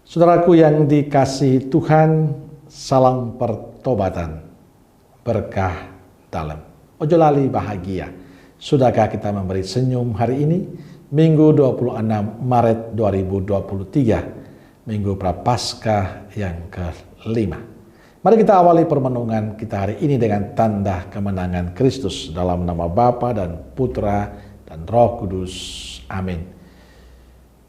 Saudaraku yang dikasihi Tuhan, salam pertobatan, berkah dalam. Ojo lali bahagia. Sudahkah kita memberi senyum hari ini? Minggu 26 Maret 2023, Minggu Prapaskah yang kelima. Mari kita awali permenungan kita hari ini dengan tanda kemenangan Kristus dalam nama Bapa dan Putra dan Roh Kudus. Amin.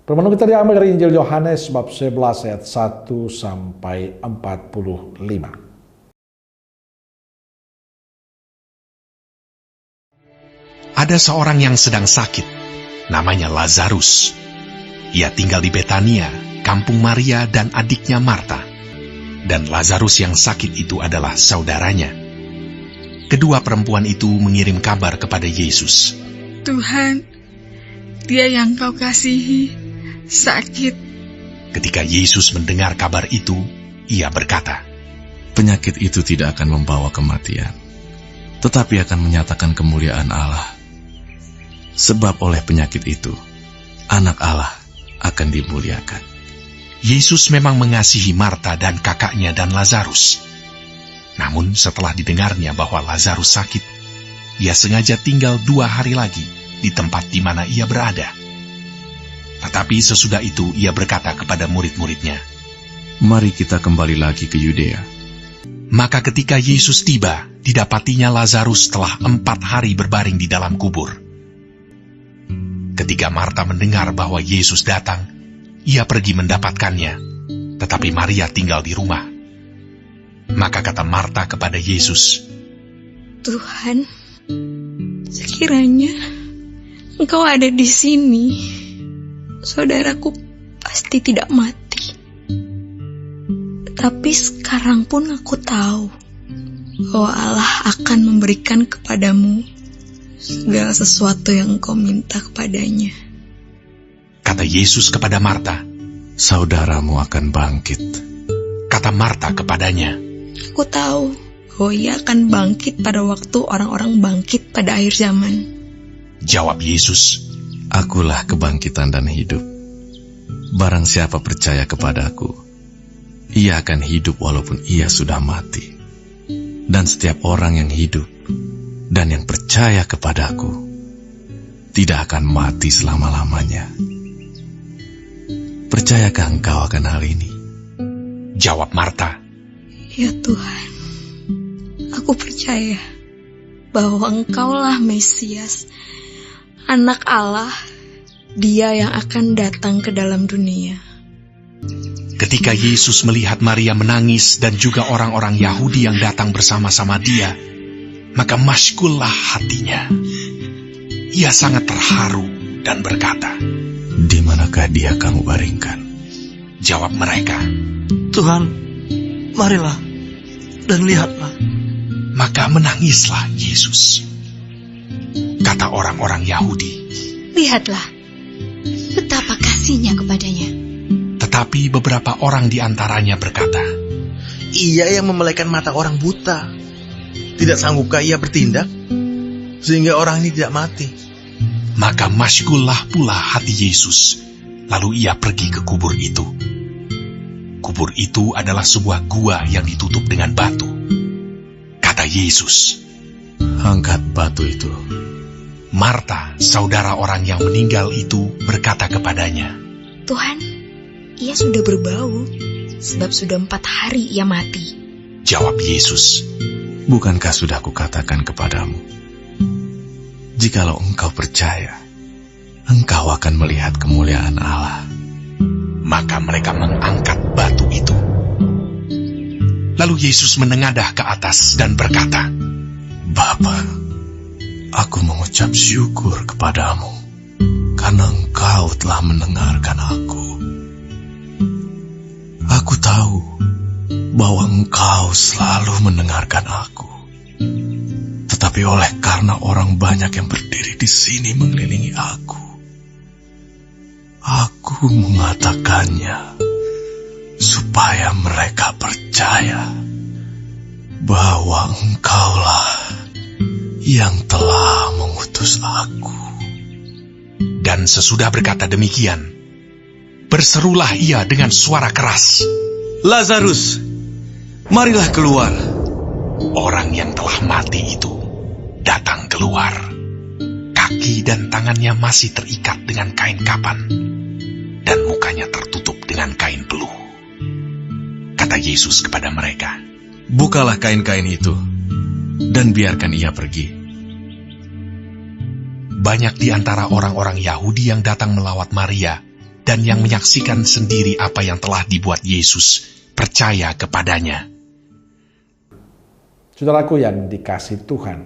Permenungan kita diambil dari Injil Yohanes bab 11 ayat 1 sampai 45. Ada seorang yang sedang sakit, namanya Lazarus. Ia tinggal di Betania, kampung Maria dan adiknya Marta. Dan Lazarus yang sakit itu adalah saudaranya. Kedua perempuan itu mengirim kabar kepada Yesus. Tuhan, dia yang kau kasihi sakit. Ketika Yesus mendengar kabar itu, ia berkata, penyakit itu tidak akan membawa kematian, tetapi akan menyatakan kemuliaan Allah. Sebab oleh penyakit itu, anak Allah akan dimuliakan. Yesus memang mengasihi Marta dan kakaknya dan Lazarus. Namun setelah didengarnya bahwa Lazarus sakit, ia sengaja tinggal 2 hari lagi di tempat di mana ia berada. Tetapi sesudah itu ia berkata kepada murid-muridnya, mari kita kembali lagi ke Yudea. Maka ketika Yesus tiba, didapatinya Lazarus telah 4 hari berbaring di dalam kubur. Ketika Marta mendengar bahwa Yesus datang, ia pergi mendapatkannya, tetapi Maria tinggal di rumah. Maka kata Marta kepada Yesus, Tuhan, sekiranya Engkau ada di sini, saudaraku pasti tidak mati. Tapi sekarang pun aku tahu bahwa Allah akan memberikan kepadamu segala sesuatu yang Engkau minta kepadanya. Kata Yesus kepada Marta, saudaramu akan bangkit. Kata Marta kepadanya, aku tahu bahwa ia akan bangkit pada waktu orang-orang bangkit pada akhir zaman. Jawab Yesus, akulah kebangkitan dan hidup. Barang siapa percaya kepadaku, ia akan hidup walaupun ia sudah mati. Dan setiap orang yang hidup dan yang percaya kepadaku tidak akan mati selama-lamanya. Percayakah engkau akan hal ini? Jawab Marta, ya Tuhan, aku percaya bahwa Engkaulah Mesias, Anak Allah, Dia yang akan datang ke dalam dunia. Ketika Yesus melihat Maria menangis dan juga orang-orang Yahudi yang datang bersama-sama dia, maka masykullah hatinya. Ia sangat terharu dan berkata, di manakah dia kamu baringkan? Jawab mereka, Tuhan, marilah dan lihatlah. Maka menangislah Yesus. Kata orang-orang Yahudi, lihatlah betapa kasihnya kepadanya. Tetapi beberapa orang di antaranya berkata, ia yang memelaikan mata orang buta. Tidak sanggupkah ia bertindak sehingga orang ini tidak mati? Maka masykullah pula hati Yesus, lalu ia pergi ke kubur itu. Kubur itu adalah sebuah gua yang ditutup dengan batu. Kata Yesus, angkat batu itu. Marta, saudara orang yang meninggal itu, berkata kepadanya, Tuhan, ia sudah berbau, sebab sudah 4 hari ia mati. Jawab Yesus, bukankah sudah kukatakan kepadamu, jikalau engkau percaya, engkau akan melihat kemuliaan Allah. Maka mereka mengangkat batu itu. Lalu Yesus menengadah ke atas dan berkata, Bapa, aku mengucap syukur kepadamu, karena engkau telah mendengarkan aku. Aku tahu bahwa engkau selalu mendengarkan aku. Tetapi oleh karena orang banyak yang berdiri di sini mengelilingi aku mengatakannya supaya mereka percaya bahwa engkaulah yang telah mengutus aku. Dan sesudah berkata demikian, berserulah ia dengan suara keras, Lazarus, marilah keluar. Orang yang telah mati itu datang keluar. Kaki dan tangannya masih terikat dengan kain kapan, dan mukanya tertutup dengan kain peluh. Kata Yesus kepada mereka, Bukalah kain-kain itu, dan biarkan ia pergi. banyak di antara orang-orang Yahudi yang datang melawat Maria dan yang menyaksikan sendiri apa yang telah dibuat Yesus percaya kepadanya. Saudaraku yang dikasihi Tuhan,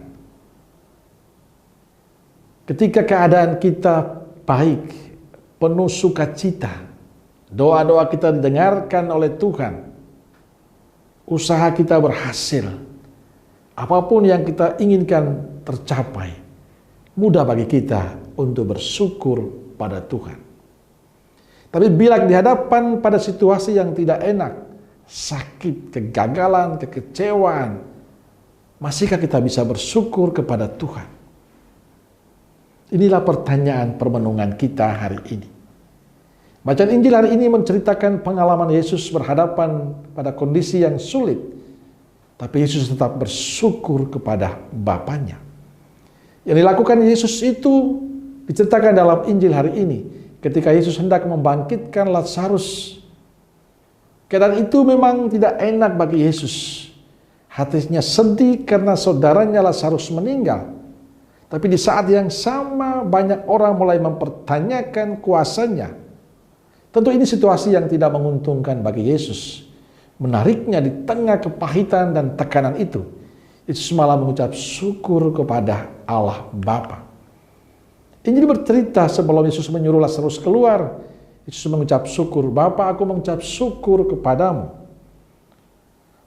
ketika keadaan kita baik, penuh sukacita, doa-doa kita didengarkan oleh Tuhan, usaha kita berhasil, apapun yang kita inginkan tercapai, mudah bagi kita untuk bersyukur pada Tuhan. Tapi bila dihadapan pada situasi yang tidak enak, sakit, kegagalan, kekecewaan, masihkah kita bisa bersyukur kepada Tuhan? Inilah pertanyaan permenungan kita hari ini. Bacaan Injil hari ini menceritakan pengalaman Yesus berhadapan pada kondisi yang sulit, tapi Yesus tetap bersyukur kepada Bapanya. Yang dilakukan Yesus itu diceritakan dalam Injil hari ini, ketika Yesus hendak membangkitkan Lazarus. Keadaan itu memang tidak enak bagi Yesus. Hatinya sedih karena saudaranya Lazarus meninggal. Tapi di saat yang sama banyak orang mulai mempertanyakan kuasanya. Tentu ini situasi yang tidak menguntungkan bagi Yesus. Menariknya di tengah kepahitan dan tekanan itu, Yesus malah mengucap syukur kepada Allah Bapa. Injil bercerita sebelum Yesus menyuruh Lazarus keluar, Yesus mengucap syukur, Bapa, aku mengucap syukur kepadamu.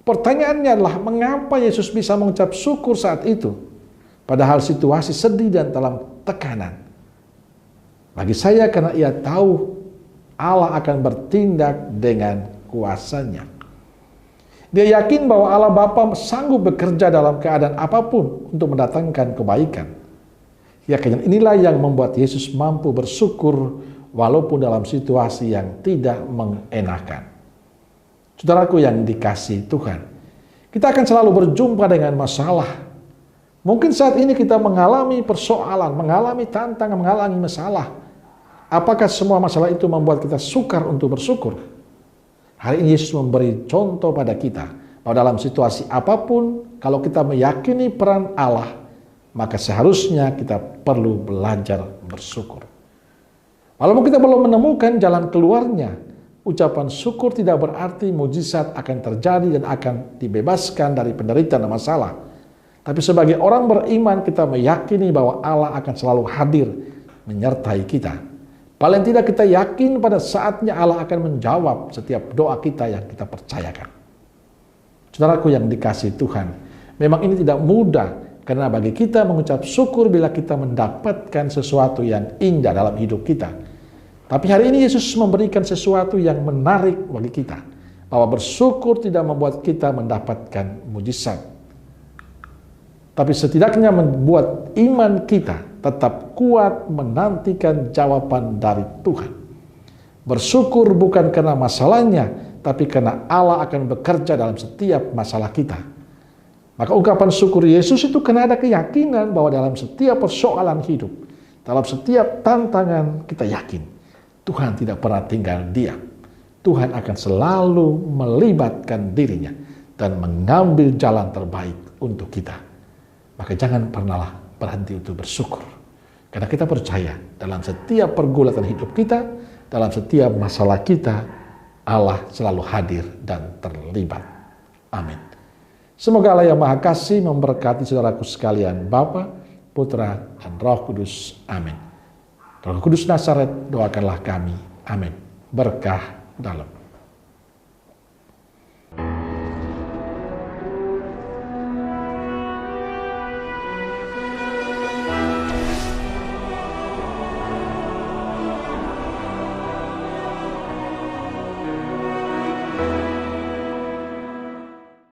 Pertanyaannya adalah mengapa Yesus bisa mengucap syukur saat itu? Padahal situasi sedih dan dalam tekanan. Bagi saya karena ia tahu Allah akan bertindak dengan kuasanya. Dia yakin bahwa Allah Bapa sanggup bekerja dalam keadaan apapun untuk mendatangkan kebaikan. Yakinan inilah yang membuat Yesus mampu bersyukur walaupun dalam situasi yang tidak mengenakan. Saudaraku yang dikasihi Tuhan, kita akan selalu berjumpa dengan masalah. Mungkin saat ini kita mengalami persoalan, mengalami tantangan, mengalami masalah. Apakah semua masalah itu membuat kita sukar untuk bersyukur? Hari ini Yesus memberi contoh pada kita bahwa dalam situasi apapun, kalau kita meyakini peran Allah, maka seharusnya kita perlu belajar bersyukur. Walaupun kita belum menemukan jalan keluarnya, ucapan syukur tidak berarti mujizat akan terjadi dan akan dibebaskan dari penderitaan dan masalah. Tapi sebagai orang beriman kita meyakini bahwa Allah akan selalu hadir menyertai kita. Paling tidak kita yakin pada saatnya Allah akan menjawab setiap doa kita yang kita percayakan. Saudaraku yang dikasihi Tuhan, memang ini tidak mudah karena bagi kita mengucap syukur bila kita mendapatkan sesuatu yang indah dalam hidup kita. Tapi hari ini Yesus memberikan sesuatu yang menarik bagi kita, bahwa bersyukur tidak membuat kita mendapatkan mujizat. Tapi setidaknya membuat iman kita tetap kuat menantikan jawaban dari Tuhan. Bersyukur bukan karena masalahnya, tapi karena Allah akan bekerja dalam setiap masalah kita. Maka ungkapan syukur Yesus itu karena ada keyakinan bahwa dalam setiap persoalan hidup, dalam setiap tantangan kita yakin Tuhan tidak pernah tinggal diam. Tuhan akan selalu melibatkan dirinya dan mengambil jalan terbaik untuk kita. Maka jangan pernahlah berhenti untuk bersyukur. Karena kita percaya dalam setiap pergulatan hidup kita, dalam setiap masalah kita, Allah selalu hadir dan terlibat. Amin. Semoga Allah yang Maha Kasih memberkati saudaraku sekalian, Bapa, Putra, dan Roh Kudus. Amin. Roh Kudus Nazaret, doakanlah kami. Amin. Berkah dalam.